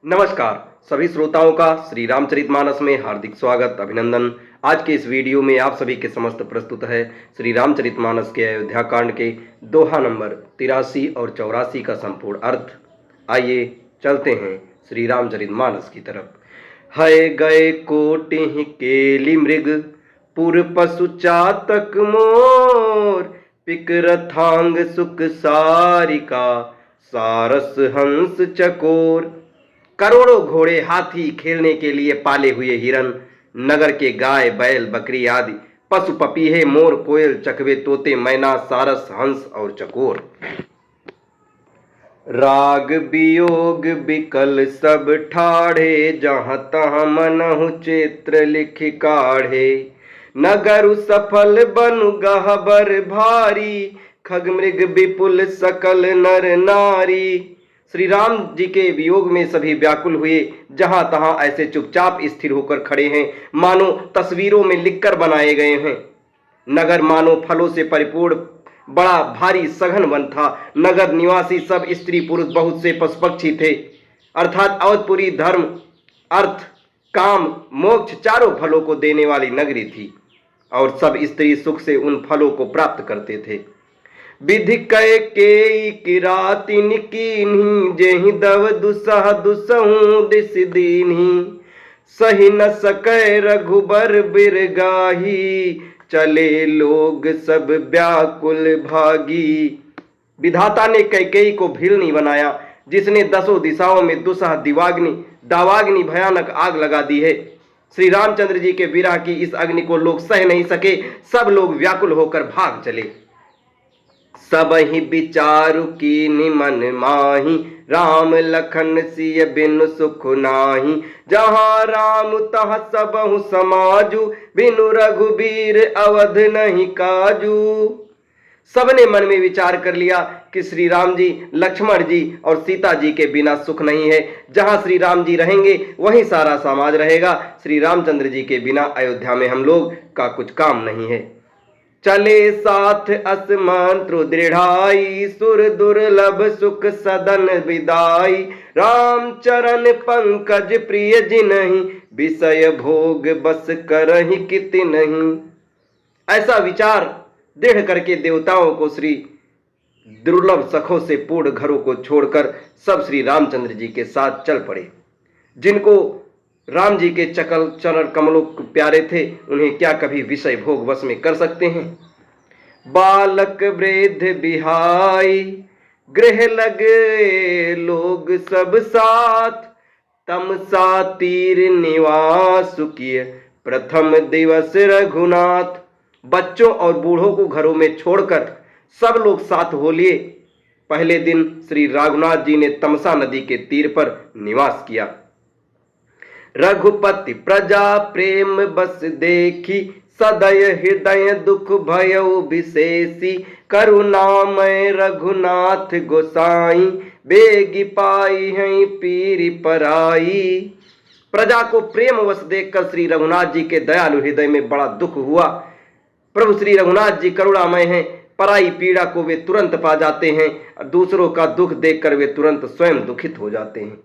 नमस्कार सभी श्रोताओं का श्री रामचरितमानस में हार्दिक स्वागत अभिनंदन। आज के इस वीडियो में आप सभी के समस्त प्रस्तुत है श्री रामचरितमानस के अयोध्या कांड के दोहा नंबर 83 और 84 का संपूर्ण अर्थ। आइए चलते हैं श्री रामचरितमानस की तरफ। हय गए कोटि केली मृग पुर पशु चातक मोर पिक रथांग सुख सारिका सारस हंस चकोर। करोड़ों घोड़े हाथी खेलने के लिए पाले हुए हिरन, नगर के गाय बैल बकरी आदि पशु पपीहे मोर कोयल चकवे तोते मैना सारस हंस और चकोर। राग वियोग बिकल सब ठाढ़े जहाँ तहाँ मनहु चित्र लिख काढ़े। नगर सफल बनु गहबर भारी खग मृग विपुल सकल नर नारी। श्री राम जी के वियोग में सभी व्याकुल हुए, जहां तहां ऐसे चुपचाप स्थिर होकर खड़े हैं मानो तस्वीरों में लिखकर बनाए गए हैं। नगर मानो फलों से परिपूर्ण बड़ा भारी सघन वन था। नगर निवासी सब स्त्री पुरुष बहुत से पशु पक्षी थे, अर्थात अवधपुरी धर्म अर्थ काम मोक्ष चारों फलों को देने वाली नगरी थी और सब स्त्री सुख से उन फलों को प्राप्त करते थे। विधि कय के किरातिन कीन्ही जेहि दव दुसह दुसहु दिस दीन्ही। सही न सकै रघुबर बिरगाही चले लोग सब व्याकुल भागी। विधाता ने कैकेयी को भीलनी बनाया, जिसने दसों दिशाओं में दुसह दावाग्नि भयानक आग लगा दी है। श्री रामचंद्र जी के विरह की इस अग्नि को लोग सह नहीं सके, सब लोग व्याकुल होकर भाग चले। सब ही विचारु कीनि मन माही राम लखन सिय बिनु सुख नाही। जहाँ राम तहाँ सबहु समाजु बिनु रघुबीर अवध नहीं काजू। सबने मन में विचार कर लिया कि श्री राम जी लक्ष्मण जी और सीता जी के बिना सुख नहीं है। जहाँ श्री राम जी रहेंगे वहीं सारा समाज रहेगा। श्री रामचंद्र जी के बिना अयोध्या में हम लोग का कुछ काम नहीं है। चले साथ अस मंत्र दृढ़ाई सुर दुर्लभ सुख सदन विदाई। राम चरण पंकज प्रिय जिनहि विषय भोग बस करहि किति नहीं। ऐसा विचार दृढ़ करके देवताओं को श्री दुर्लभ सखों से पूर्ण घरों को छोड़कर सब श्री रामचंद्र जी के साथ चल पड़े। जिनको राम जी के चरण कमलों प्यारे थे, उन्हें क्या कभी विषय भोग वश में कर सकते हैं। बालक वृद्ध बिहाई गृह लगे लोग सब साथ। तमसा तीर निवास किए प्रथम दिवस रघुनाथ। बच्चों और बूढ़ों को घरों में छोड़कर सब लोग साथ हो लिए। पहले दिन श्री रघुनाथ जी ने तमसा नदी के तीर पर निवास किया। रघुपति प्रजा प्रेम बस देखी सदय हृदय दुख भयउ विशेषी। करुणामय रघुनाथ गोसाई बेगी पाई है पीर पराई। प्रजा को प्रेम वश देखकर श्री रघुनाथ जी के दयालु हृदय में बड़ा दुख हुआ। प्रभु श्री रघुनाथ जी करुणामय हैं, पराई पीड़ा को वे तुरंत पा जाते हैं और दूसरों का दुख देखकर वे तुरंत स्वयं दुखित हो जाते हैं।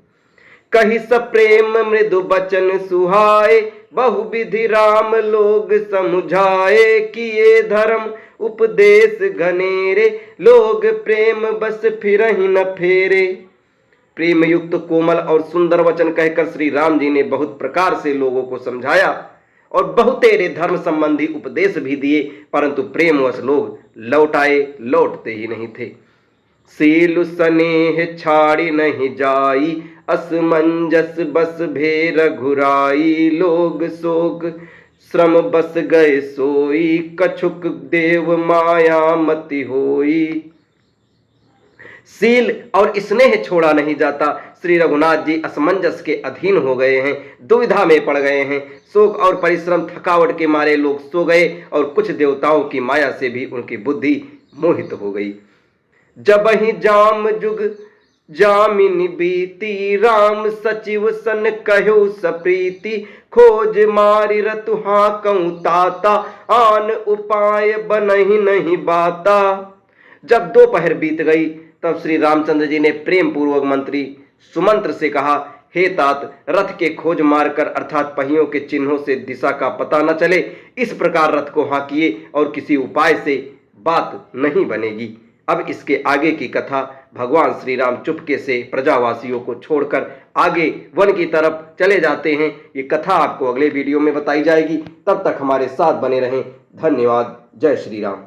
कही सप्रेम मृदु बचन सुहाए बहु विधि राम लोग समुझाए। किए धर्म उपदेश घनेरे लोग प्रेम बस फिरहि न फेरे। प्रेम युक्त कोमल और सुंदर वचन कहकर श्री राम जी ने बहुत प्रकार से लोगों को समझाया और बहुतेरे धर्म संबंधी उपदेश भी दिए, परंतु प्रेमवश लोग लौटते ही नहीं थे। सीलु स्नेह छाड़ी नहीं जाई असमंजस बस भे रघुराई। लोग सोग श्रम बस गए सोई कछुक देव माया मति होई। सील और स्नेह छोड़ा नहीं जाता। श्री रघुनाथ जी असमंजस के अधीन हो गए हैं, दुविधा में पड़ गए हैं। शोक और परिश्रम थकावट के मारे लोग सो गए और कुछ देवताओं की माया से भी उनकी बुद्धि मोहित हो गई। जब ही जाम जुग जामिनी बीती राम सचिव सन कहो सप्रीति। खोज मारी रतु हाकऊ ताता आन उपाय बनहि नहीं बाता। जब दोपहर बीत गई तब श्री रामचंद्र जी ने प्रेम पूर्वक मंत्री सुमंत्र से कहा, हे तात, रथ के खोज मारकर अर्थात पहियों के चिन्हों से दिशा का पता न चले, इस प्रकार रथ को हाँकिए और किसी उपाय से बात नहीं बनेगी। अब इसके आगे की कथा भगवान श्री राम चुपके से प्रजावासियों को छोड़कर आगे वन की तरफ चले जाते हैं। ये कथा आपको अगले वीडियो में बताई जाएगी। तब तक हमारे साथ बने रहें। धन्यवाद। जय श्री राम।